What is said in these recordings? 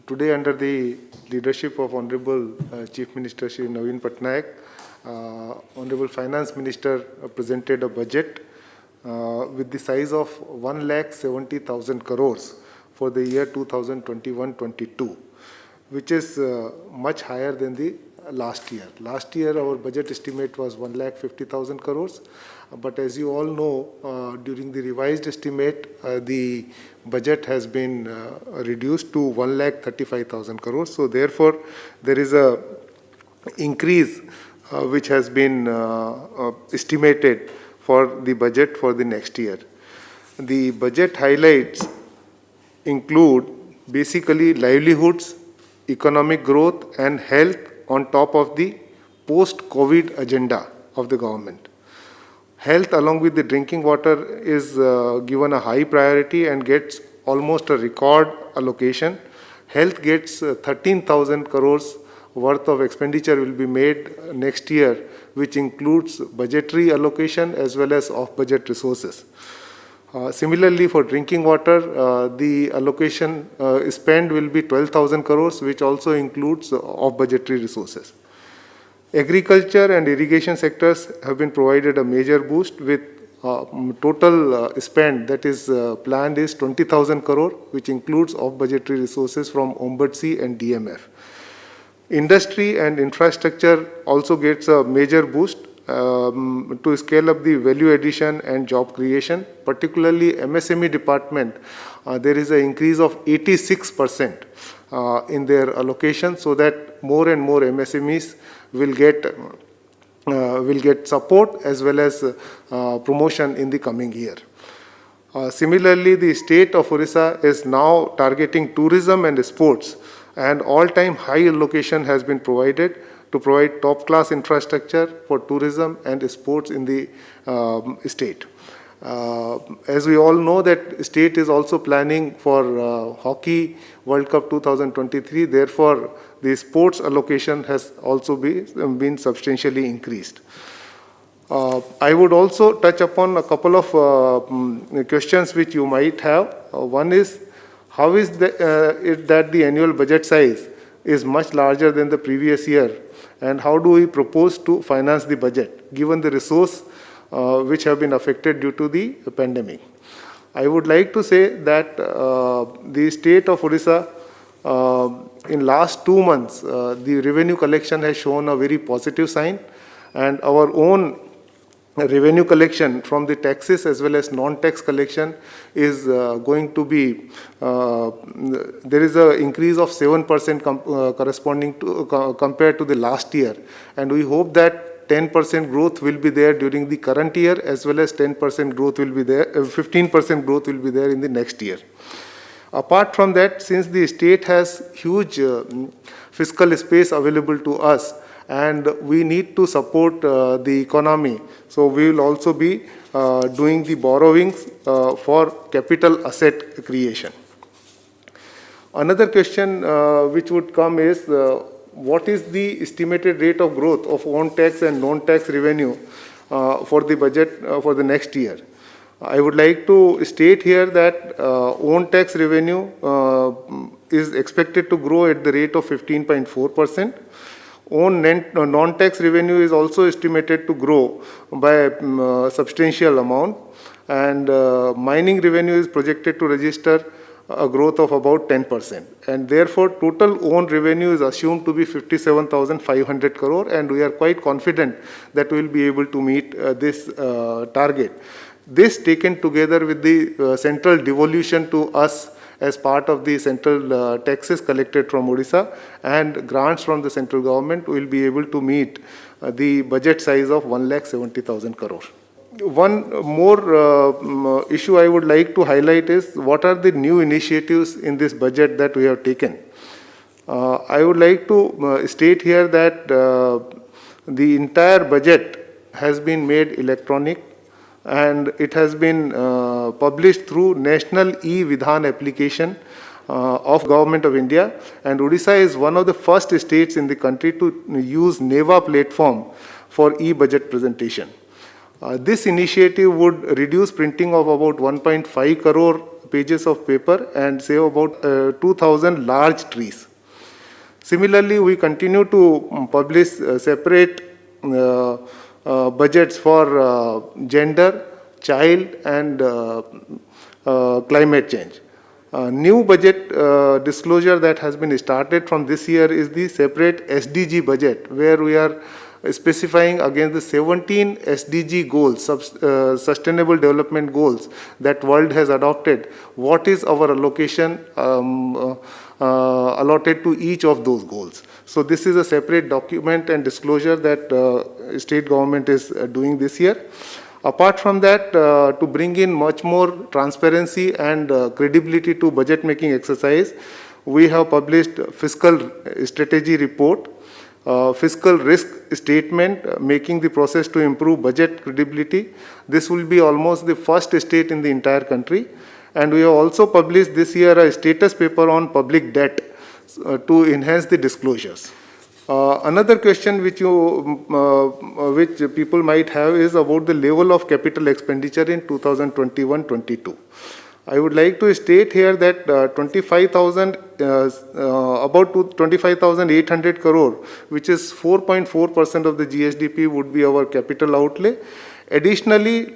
Today, under the leadership of Honorable Chief Minister Shri Naveen Patnaik, Honorable Finance Minister presented a budget with the size of 1,70,000 crores for the year 2021-22, which is much higher than the last year. Last year, our budget estimate was 1,50,000 crores. But as you all know, during the revised estimate, the budget has been reduced to 1,35,000 crores. So therefore, there is a increase which has been estimated for the budget for the next year. The budget highlights include basically livelihoods, economic growth, and health on top of the post-COVID agenda of the government. Health, along with the drinking water, is given a high priority and gets almost a record allocation. Health gets 13,000 crores worth of expenditure will be made next year, which includes budgetary allocation as well as off-budget resources. Similarly, for drinking water, the allocation spend will be 12,000 crores, which also includes off-budgetary resources. Agriculture and irrigation sectors have been provided a major boost with total spend that is planned is 20,000 crore, which includes off-budgetary resources from Ombudsman and DMF. Industry and infrastructure also gets a major boost to scale up the value addition and job creation, particularly MSME department. There is an increase of 86% in their allocation, so that more and more MSMEs will get support as well as promotion in the coming year. Similarly, the state of Orissa is now targeting tourism and sports, and all-time high allocation has been provided to provide top-class infrastructure for tourism and sports in the state. As we all know, that state is also planning for Hockey World Cup 2023. Therefore, the sports allocation has also been substantially increased. I would also touch upon a couple of questions which you might have. One is, how is it that the annual budget size is much larger than the previous year, and how do we propose to finance the budget given the resource which have been affected due to the pandemic? I would like to say that the state of Orissa, in last 2 months, the revenue collection has shown a very positive sign, and our own revenue collection from the taxes as well as non-tax collection is going to be, there is an increase of 7% corresponding to compared to the last year, and we hope that 10% growth will be there during the current year, as well as 10% growth will be there, 15% growth will be there in the next year. Apart from that, since the state has huge fiscal space available to us, and we need to support the economy, so we will also be doing the borrowings for capital asset creation. Another question which would come is, what is the estimated rate of growth of own tax and non-tax revenue for the budget for the next year? I would like to state here that own tax revenue is expected to grow at the rate of 15.4%. Own non-tax revenue is also estimated to grow by a substantial amount, and mining revenue is projected to register a growth of about 10%, and therefore total own revenue is assumed to be 57,500 crore, and we are quite confident that we will be able to meet this target. This, taken together with the central devolution to us as part of the central taxes collected from Odisha and grants from the central government, will be able to meet the budget size of 1,70,000 crore. One more issue I would like to highlight is, what are the new initiatives in this budget that we have taken? I would like to state here that the entire budget has been made electronic, and it has been published through National E-Vidhan application of Government of India, and Odisha is one of the first states in the country to use NEVA platform for e-budget presentation. This initiative would reduce printing of about 1.5 crore pages of paper and save about 2,000 large trees. Similarly, we continue to publish separate budgets for gender, child, and climate change. New budget disclosure that has been started from this year is the separate SDG budget, where we are specifying against the 17 SDG goals, Sustainable Development Goals that world has adopted, what is our allocation allotted to each of those goals. So this is a separate document and disclosure that state government is doing this year. Apart from that, to bring in much more transparency and credibility to budget making exercise, we have published fiscal strategy report, fiscal risk statement, making the process to improve budget credibility. This will be almost the first state in the entire country. And we have also published this year a status paper on public debt to enhance the disclosures. Another question which people might have is about the level of capital expenditure in 2021-22. I would like to state here that about 25,800 crore, which is 4.4% of the GSDP, would be our capital outlay. Additionally,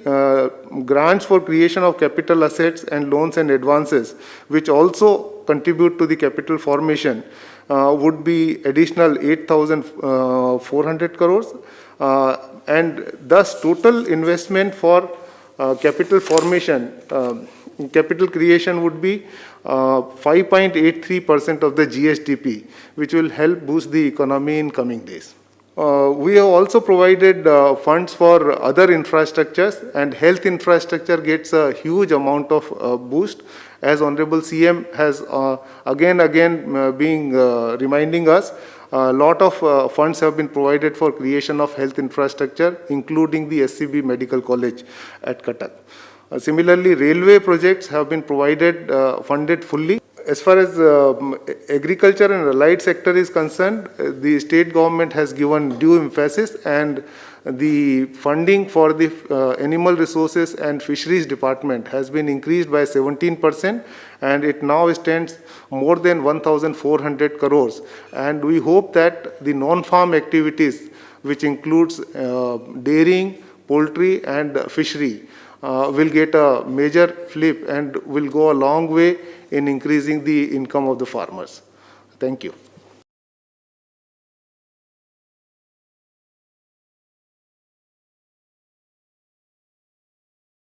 grants for creation of capital assets and loans and advances, which also contribute to the capital formation, would be additional 8,400 crores. And thus, total investment for capital formation, capital creation would be 5.83% of the GSDP, which will help boost the economy in coming days. We have also provided funds for other infrastructures, and health infrastructure gets a huge amount of boost, as Honorable CM has again been reminding us. A lot of funds have been provided for creation of health infrastructure, including the SCB Medical College at Cuttack. Similarly, railway projects have been provided, funded fully. As far as agriculture and allied sector is concerned, the state government has given due emphasis, and the funding for the animal resources and fisheries department has been increased by 17%, and it now stands more than 1,400 crores. And we hope that the non-farm activities, which includes dairying, poultry, and fishery, will get a major flip and will go a long way in increasing the income of the farmers. Thank you.